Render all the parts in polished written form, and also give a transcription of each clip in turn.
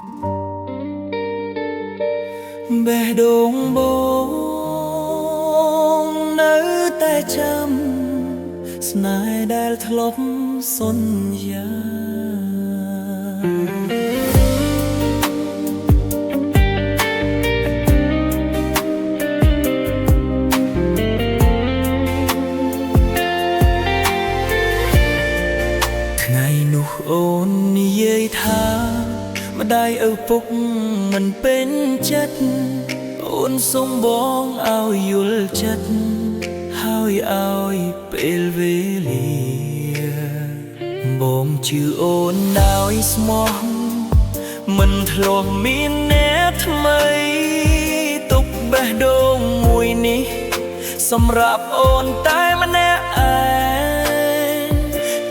បេះដូងបងនៅតែចាំស្នេហ៍ដែលធ្លាប់សន្យាថ្ងៃនោះអូននិយាយថាម្ដាយឪពុកមិនពេញចិត្តអូនសុំបងឲ្យយល់ចិត្តហើយឲ្យពេលវេលាបងជឿអូនដោយស្មោះមិនធ្លាប់មានអ្នកថ្មីទុកបេះដូងមួយនេះសម្រាប់អូនតែម្នាក់ឯង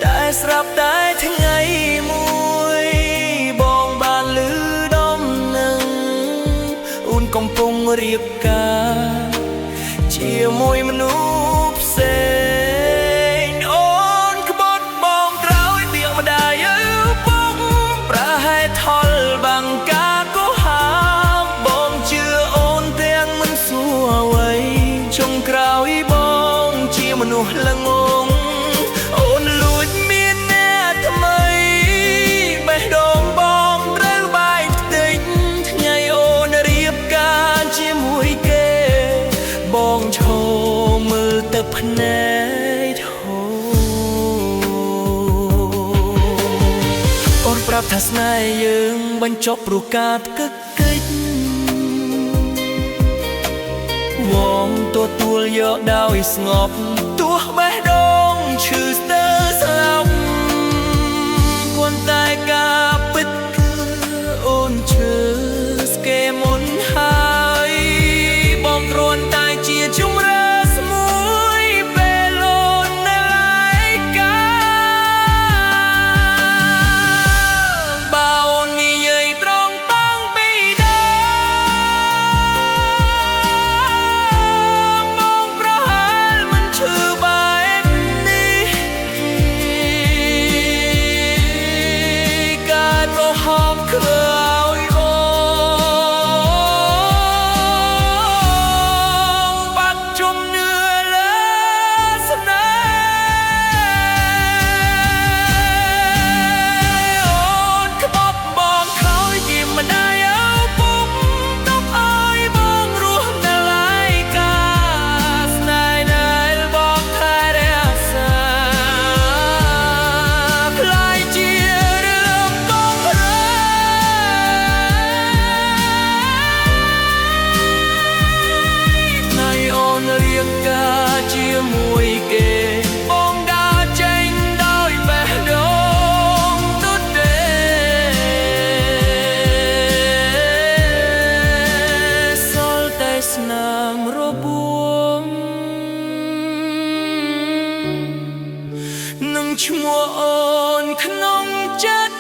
តែស្រាប់តែថ្ងៃមួយបងបានឮដំណឹងអូនកំពុងរៀបការជាមួយមនុស្សផ្សេងអូនក្បត់បងក្រោយពាក្យម្ដាយឪពុកប្រហែលថលបាំងការកុហាបងជឿអូនទាំងមិនសួរអ្វីចុងក្រោយបងជាមនុស្សល្ងងអូនលួចមានអ្នកថ្មីបេះដូងបងត្រូវបែកផ្ទៃថ្ងៃអូនរៀបការជាមួយគេបងឈរមើលទឹកភ្នែកធូរអូនប្រាប់ថាស្នេហ៍យើងបញ្ចប់ព្រោះការគឹកកិច្ចវងទទួលយកដោយស្ងប់ទោះបេះដូងឈឺស្ទើរស្លាប់ប៉ុន្តែការពិតគឺអូនឈឺស្គេមុនហើយបងគ្រាន់តែជាជំរឿស្មួយពេលអូននៅឯកាបើអូននិយាយត្រង់តាំងពីដើមបងប្រហែលមិនឈឺបែបនេះការប្រហមคือជាមួយគេបងដើរចេញដោយបេះដូងទុតទេសល់តែស្នាមរបួងនឹងឈ្មោះអូនក្នុងចិត្ត